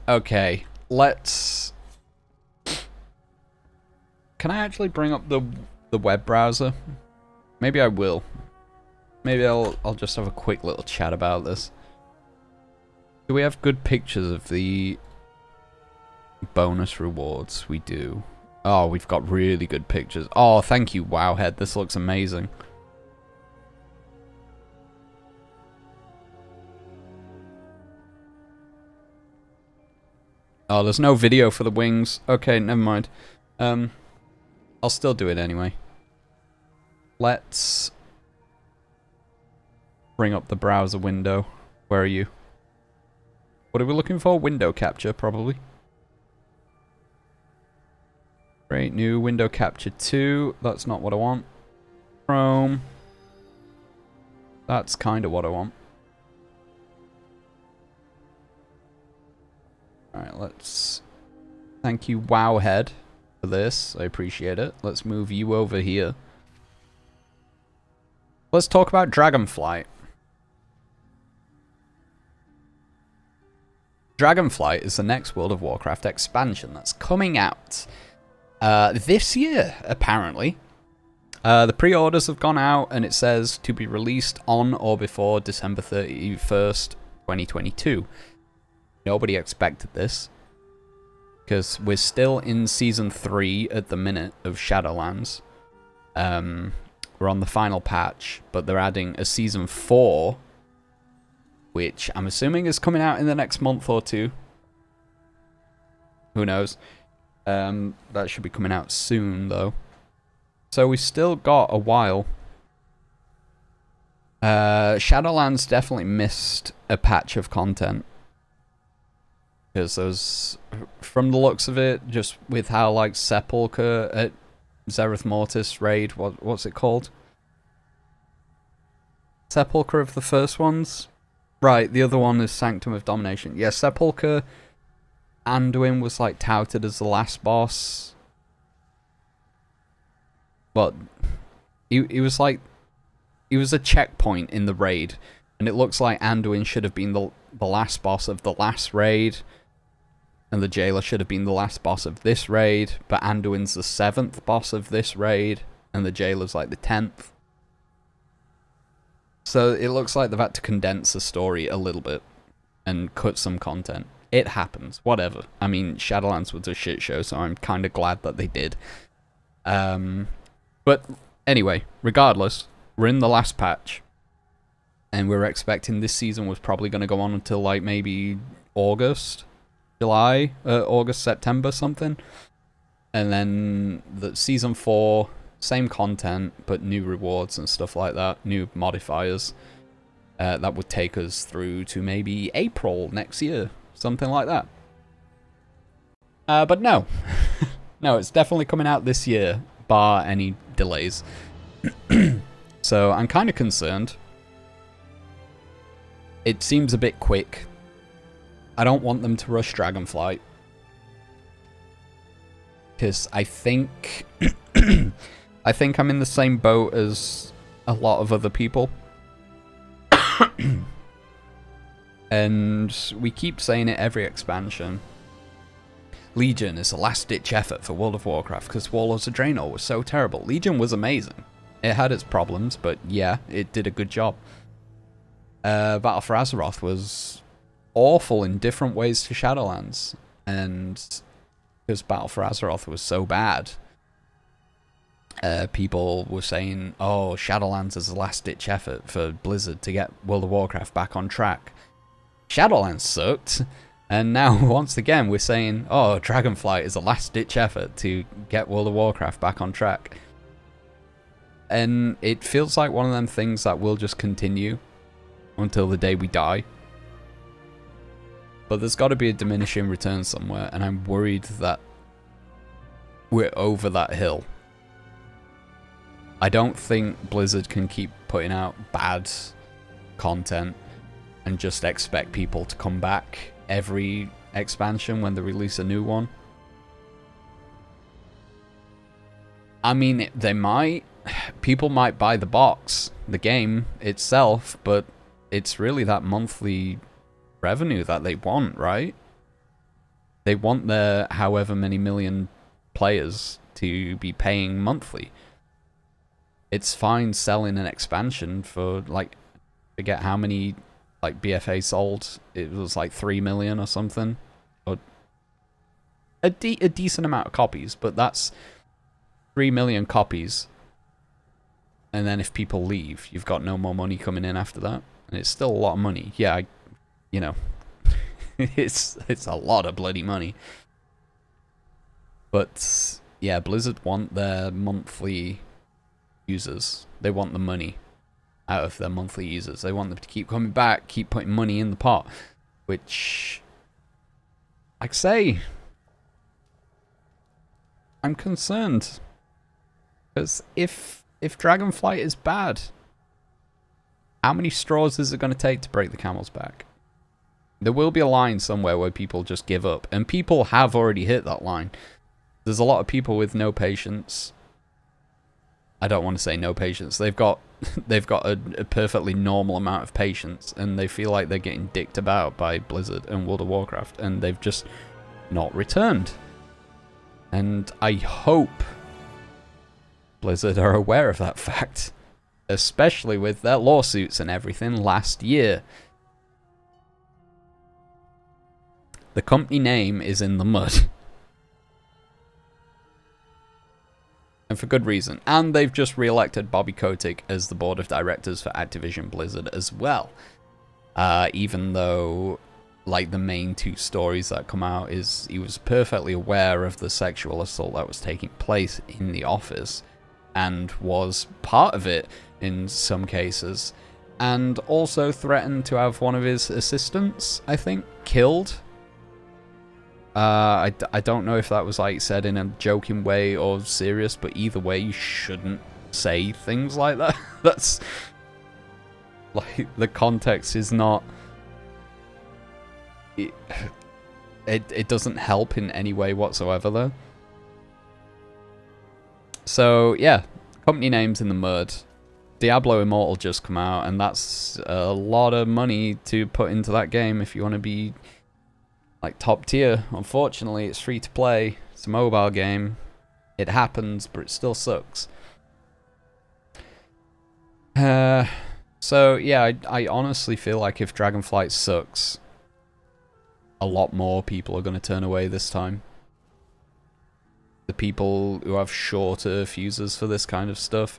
Okay, let's... Can I actually bring up the web browser? Maybe I will. Maybe I'll just have a quick little chat about this. Do we have good pictures of the bonus rewards? We do. Oh, we've got really good pictures. Oh, thank you, Wowhead. This looks amazing. Oh, there's no video for the wings. Okay, never mind. I'll still do it anyway. Let's bring up the browser window. Where are you? What are we looking for? Window capture, probably. Great, new window capture 2. That's not what I want. Chrome. That's kind of what I want. Alright, let's... Thank you, Wowhead, for this. I appreciate it. Let's move you over here. Let's talk about Dragonflight. Dragonflight is the next World of Warcraft expansion that's coming out this year, apparently. The pre-orders have gone out, and it says to be released on or before December 31st, 2022. Nobody expected this, because we're still in Season 3 at the minute of Shadowlands. We're on the final patch, but they're adding a Season 4, which I'm assuming is coming out in the next month or two. Who knows? That should be coming out soon, though. So we've still got a while. Shadowlands definitely missed a patch of content. Because there's, from the looks of it, just with how, like, Sepulchre at Zereth Mortis raid, what's it called? Sepulchre of the first ones? Right, the other one is Sanctum of Domination. Yeah, Sepulchre, Anduin was, like, touted as the last boss. But he was, like, he was a checkpoint in the raid. And it looks like Anduin should have been the last boss of the last raid. And the Jailer should have been the last boss of this raid, but Anduin's the 7th boss of this raid, and the Jailer's like the 10th. So it looks like they've had to condense the story a little bit, and cut some content. It happens, whatever. I mean, Shadowlands was a shit show, so I'm kind of glad that they did. But anyway, regardless, we're in the last patch, and we're expecting this season was probably going to go on until like maybe August. July, August, September, something. And then the Season 4, same content, but new rewards and stuff like that, new modifiers. That would take us through to maybe April next year, something like that. But no. No, it's definitely coming out this year, bar any delays. So I'm kind of concerned. It seems a bit quick. I don't want them to rush Dragonflight, because I think I think I'm in the same boat as a lot of other people. And we keep saying it every expansion. Legion is a last-ditch effort for World of Warcraft because Warlords of Draenor was so terrible. Legion was amazing. It had its problems, but yeah, it did a good job. Battle for Azeroth was awful in different ways to Shadowlands, and because Battle for Azeroth was so bad, people were saying, oh, Shadowlands is a last-ditch effort for Blizzard to get World of Warcraft back on track. Shadowlands sucked, and now once again we're saying, oh, Dragonflight is a last-ditch effort to get World of Warcraft back on track. And it feels like one of them things that will just continue until the day we die. But there's got to be a diminishing return somewhere, and I'm worried that we're over that hill. I don't think Blizzard can keep putting out bad content and just expect people to come back every expansion when they release a new one. I mean, they might. People might buy the box, the game itself, but it's really that monthly revenue that they want, right? They want their however many million players to be paying monthly. It's fine selling an expansion for, like, forget how many, like, BFA sold. It was like 3 million or something. Or a decent amount of copies, but that's 3 million copies. And then if people leave, you've got no more money coming in after that. And it's still a lot of money. Yeah, you know, it's a lot of bloody money. But yeah, Blizzard want their monthly users. They want the money out of their monthly users. They want them to keep coming back, keep putting money in the pot. Which, like I say, I'm concerned. Because if Dragonflight is bad, how many straws is it going to take to break the camel's back? There will be a line somewhere where people just give up. And people have already hit that line. There's a lot of people with no patience. I don't want to say no patience. They've got a perfectly normal amount of patience, and they feel like they're getting dicked about by Blizzard and World of Warcraft, and they've just not returned. And I hope Blizzard are aware of that fact, especially with their lawsuits and everything last year. The company name is in the mud. And for good reason. And they've just re-elected Bobby Kotick as the board of directors for Activision Blizzard as well. Even though, like, the main two stories that come out is he was perfectly aware of the sexual assault that was taking place in the office and was part of it in some cases, and also threatened to have one of his assistants, I think, killed. I don't know if that was, like, said in a joking way or serious, but either way, you shouldn't say things like that. That's, like, the context is not... It doesn't help in any way whatsoever, though. So, yeah, company names in the mud. Diablo Immortal just come out, and that's a lot of money to put into that game if you want to be... like top tier. Unfortunately, it's free to play. It's a mobile game. It happens, but it still sucks. So yeah, I honestly feel like if Dragonflight sucks, a lot more people are going to turn away this time. The people who have shorter fuses for this kind of stuff.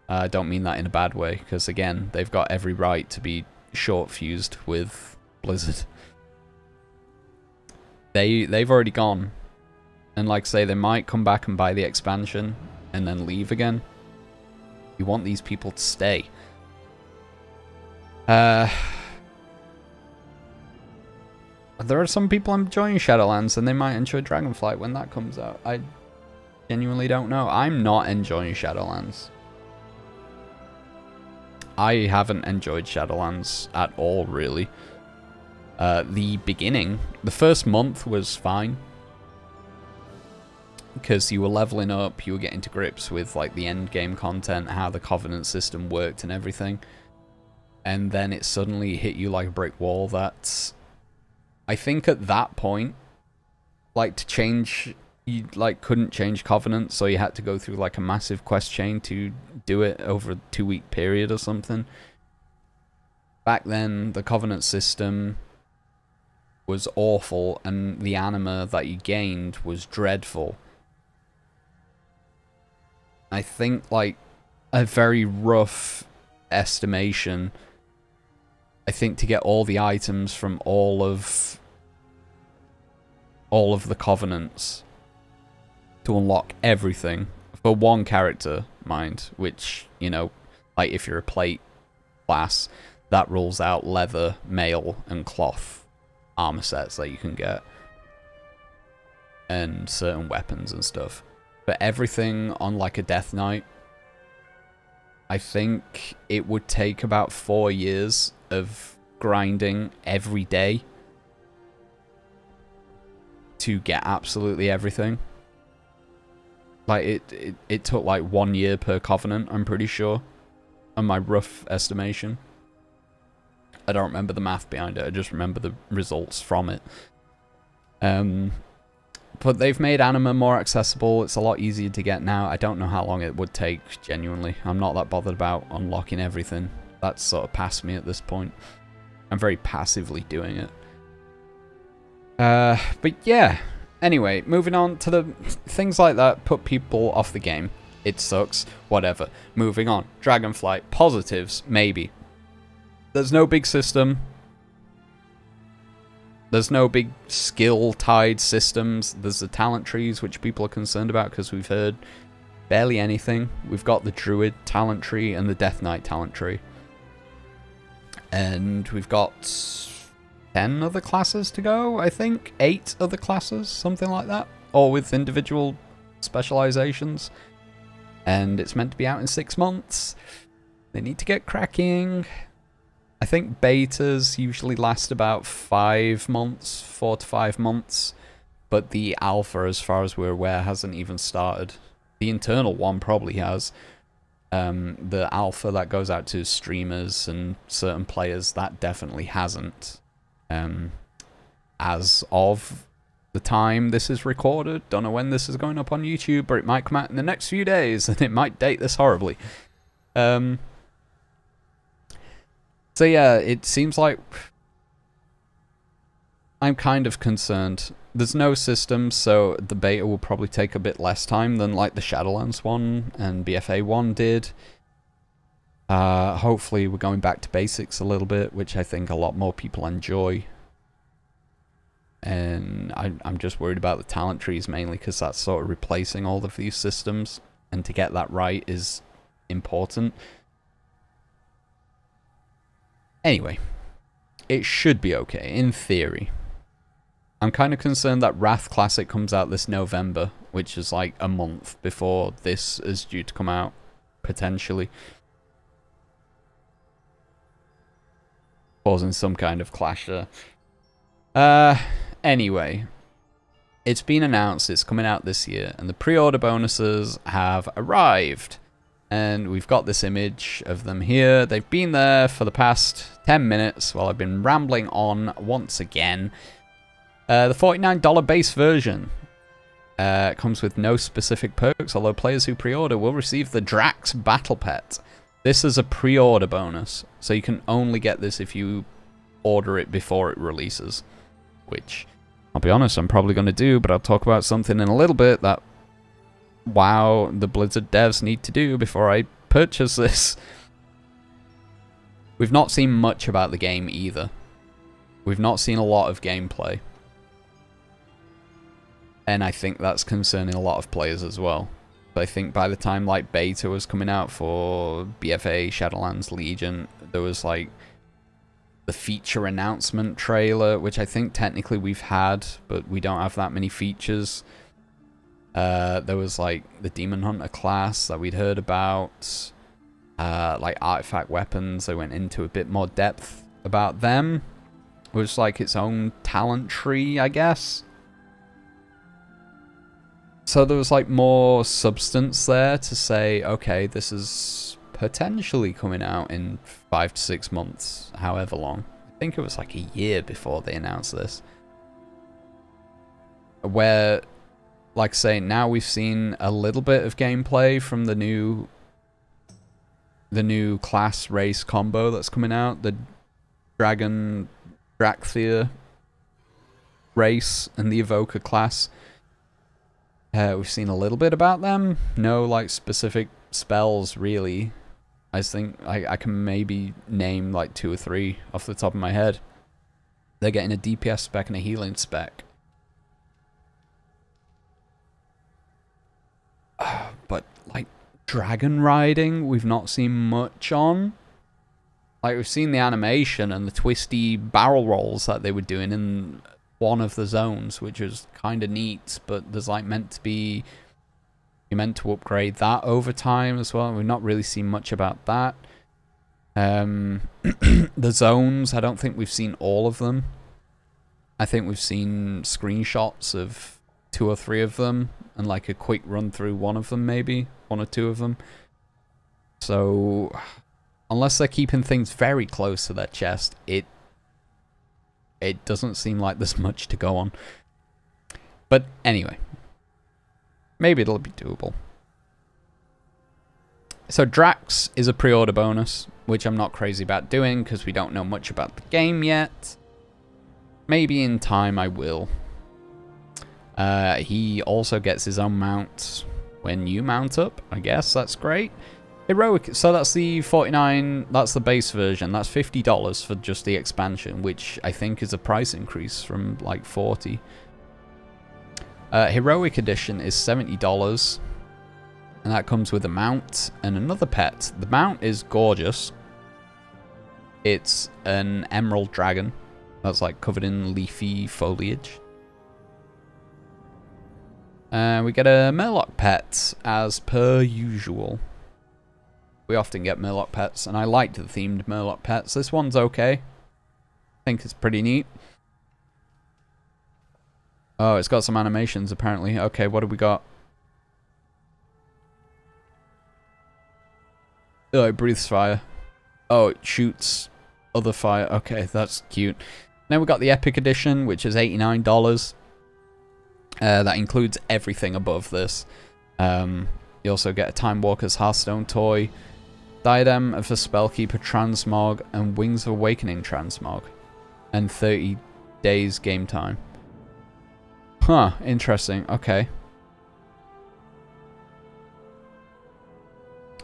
I don't mean that in a bad way, because again, they've got every right to be short fused with Blizzard. They've already gone, and like I say, they might come back and buy the expansion and then leave again. You want these people to stay. There are some people enjoying Shadowlands, and they might enjoy Dragonflight when that comes out. I genuinely don't know. I'm not enjoying Shadowlands. I haven't enjoyed Shadowlands at all, really. The beginning, the first month was fine, because you were leveling up, you were getting to grips with, like, the end game content, how the Covenant system worked and everything, and then it suddenly hit you like a brick wall. That I think at that point, like, to change, you like couldn't change Covenant, so you had to go through like a massive quest chain to do it over a 2-week period or something. Back then, the Covenant system was awful, and the anima that you gained was dreadful. I think, like, a very rough estimation, I think to get all the items from all of the Covenants, to unlock everything for one character, mind, which, you know, like, if you're a plate class, that rules out leather, mail, and cloth armor sets that you can get, and certain weapons and stuff. But everything on, like, a Death Knight, I think it would take about 4 years of grinding every day to get absolutely everything. Like, it took like 1 year per Covenant, I'm pretty sure, on my rough estimation. I don't remember the math behind it. I just remember the results from it. But they've made anima more accessible. It's a lot easier to get now. I don't know how long it would take, genuinely. I'm not that bothered about unlocking everything. That's sort of past me at this point. I'm very passively doing it. But yeah. Anyway, moving on to the things like that put people off the game. It sucks. Whatever. Moving on. Dragonflight. Positives. Maybe. There's no big system. There's no big skill-tied systems. There's the talent trees, which people are concerned about because we've heard barely anything. We've got the Druid talent tree and the Death Knight talent tree. And we've got 10 other classes to go, I think. 8 other classes, something like that. All with individual specializations. And it's meant to be out in 6 months. They need to get cracking. I think betas usually last about 5 months, 4 to 5 months, but the alpha, as far as we're aware, hasn't even started. The internal one probably has. The alpha that goes out to streamers and certain players, that definitely hasn't. As of the time this is recorded, don't know when this is going up on YouTube, but it might come out in the next few days, and it might date this horribly. So yeah, it seems like I'm kind of concerned. There's no system, so the beta will probably take a bit less time than like the Shadowlands one and BFA one did. Hopefully we're going back to basics a little bit, which I think a lot more people enjoy. And I'm just worried about the talent trees mainly because that's sort of replacing all of these systems, and to get that right is important. Anyway, it should be okay, in theory. I'm kind of concerned that Wrath Classic comes out this November, which is like a month before this is due to come out, potentially. Causing some kind of clash there. Anyway, it's been announced it's coming out this year, and the pre-order bonuses have arrived. And we've got this image of them here. They've been there for the past 10 minutes while I've been rambling on once again. The $49 base version comes with no specific perks, although players who pre-order will receive the Drax Battle Pet. This is a pre-order bonus, so you can only get this if you order it before it releases. Which, I'll be honest, I'm probably going to do, but I'll talk about something in a little bit that WoW, the Blizzard devs need to do before I purchase this. We've not seen much about the game either. We've not seen a lot of gameplay. And I think that's concerning a lot of players as well. But I think by the time like beta was coming out for BFA, Shadowlands, Legion, there was like the feature announcement trailer, which I think technically we've had, but we don't have that many features. There was like the Demon Hunter class that we'd heard about, like artifact weapons. They went into a bit more depth about them. It was like its own talent tree, I guess. So there was like more substance there to say, okay, this is potentially coming out in 5 to 6 months, however long. I think it was like a year before they announced this. Where, like I say, now we've seen a little bit of gameplay from the new class race combo that's coming out, the Draxthea race and the Evoker class. We've seen a little bit about them. No like specific spells really. I think I can maybe name like 2 or 3 off the top of my head. They're getting a DPS spec and a healing spec. But like dragon riding, we've not seen much on. Like we've seen the animation and the twisty barrel rolls that they were doing in one of the zones, which was kind of neat, but there's like meant to be, you're meant to upgrade that over time as well. We've not really seen much about that. The zones, I don't think we've seen all of them. I think we've seen screenshots of 2 or 3 of them and like a quick run through one of them, maybe 1 or 2 of them. So unless they're keeping things very close to their chest, it doesn't seem like there's much to go on. But anyway, maybe it'll be doable. So Drax is a pre-order bonus, which I'm not crazy about doing because we don't know much about the game yet. Maybe in time I will. He also gets his own mount when you mount up, I guess. That's great. Heroic, so that's the 49, that's the base version. That's $50 for just the expansion, which I think is a price increase from like 40. Heroic Edition is $70. And that comes with a mount and another pet. The mount is gorgeous. It's an emerald dragon that's like covered in leafy foliage. We get a Murloc pet as per usual. We often get Murloc pets, and I liked the themed Murloc pets. This one's okay. I think it's pretty neat. Oh, it's got some animations apparently. Okay, what do we got? Oh, it breathes fire. Oh, it shoots other fire. Okay, that's cute. Then we got the Epic Edition, which is $89. That includes everything above this. You also get a Time Walker's Hearthstone toy, Diadem of the Spellkeeper Transmog, and Wings of Awakening Transmog. And 30 days game time. Huh, interesting. Okay.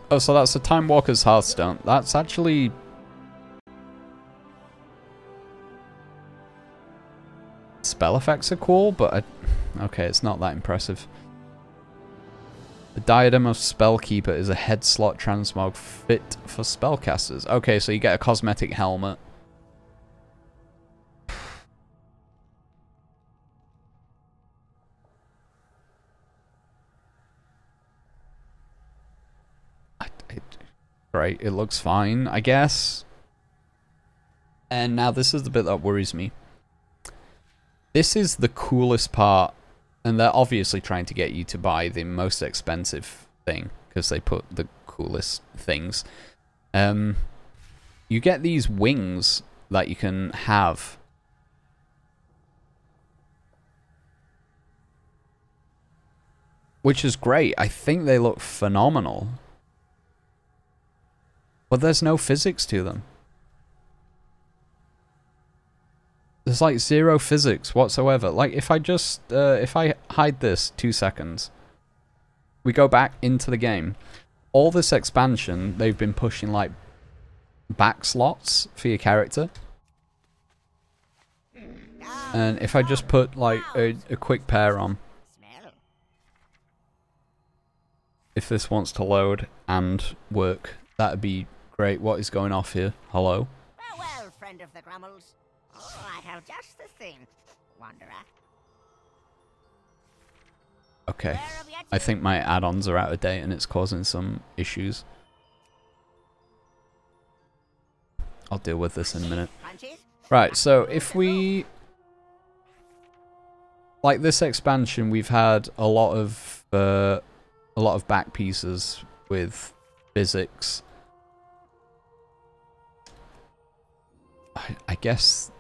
Oh, so that's a Time Walker's Hearthstone. That's actually... Spell effects are cool, but... Okay, it's not that impressive. The Diadem of Spellkeeper is a head slot transmog fit for spellcasters. Okay, so you get a cosmetic helmet. Right, it looks fine, I guess. And now this is the bit that worries me. This is the coolest part, and they're obviously trying to get you to buy the most expensive thing, because they put the coolest things. You get these wings that you can have. Which is great. I think they look phenomenal. But there's no physics to them. There's like zero physics whatsoever. Like if I just, if I hide this 2 seconds, we go back into the game. All this expansion, they've been pushing like back slots for your character. And if I just put like a quick pair on. If this wants to load and work, that'd be great. What is going off here? Hello? Well, friend of the Grummels. Oh, I have just the thing, Wanderer. Okay. I think my add-ons are out of date and it's causing some issues. I'll deal with this in a minute. Right, so if we... Like this expansion, we've had a lot of back pieces with physics. I guess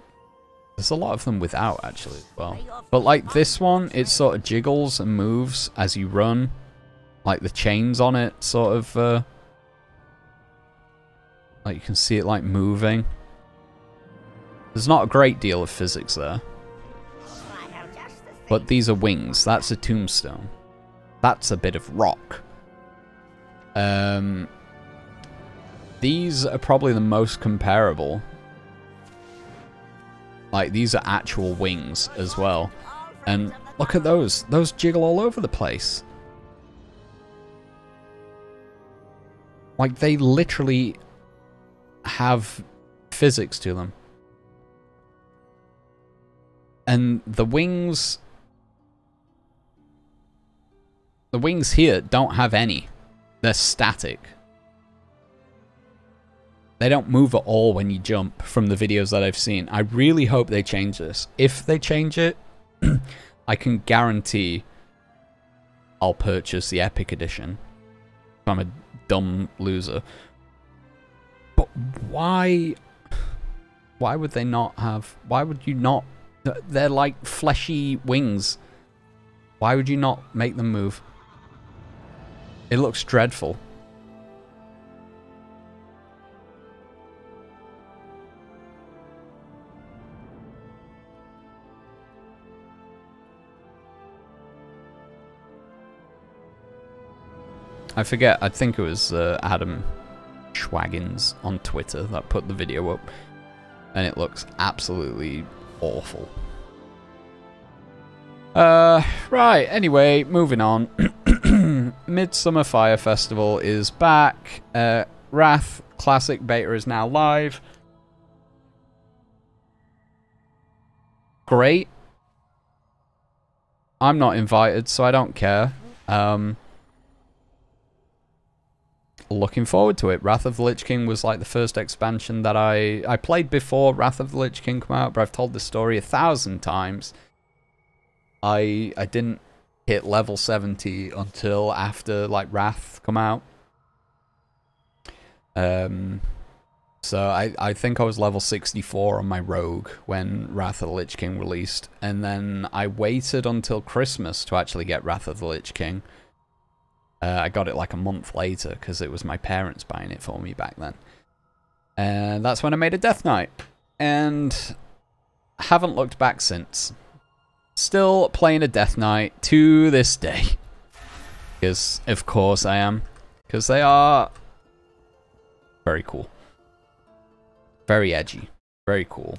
there's a lot of them without actually as well. But like this one, it sort of jiggles and moves as you run. Like the chains on it sort of like you can see it like moving. There's not a great deal of physics there. But these are wings. That's a tombstone. That's a bit of rock. These are probably the most comparable. Like, these are actual wings as well. And look at those. Those jiggle all over the place. Like, they literally have physics to them. And the wings... The wings here don't have any. They're static. They don't move at all when you jump from the videos that I've seen. I really hope they change this. If they change it, I can guarantee I'll purchase the Epic Edition. I'm a dumb loser. But why? Why would they not have... Why would you not... They're like fleshy wings. Why would you not make them move? It looks dreadful. I forget, I think it was Adam Schwaggins on Twitter that put the video up. And it looks absolutely awful. Right, anyway, moving on. Midsummer Fire Festival is back. Wrath Classic Beta is now live. Great. I'm not invited, so I don't care. Looking forward to it. Wrath of the Lich King was like the first expansion that I played before Wrath of the Lich King came out, but I've told this story 1,000 times. I didn't hit level 70 until after like Wrath come out. So I think I was level 64 on my rogue when Wrath of the Lich King released, and then I waited until Christmas to actually get Wrath of the Lich King. I got it like a month later because it was my parents buying it for me back then. And that's when I made a Death Knight. And haven't looked back since. Still playing a Death Knight to this day. Because, of course, I am. Because they are very cool. Very edgy. Very cool.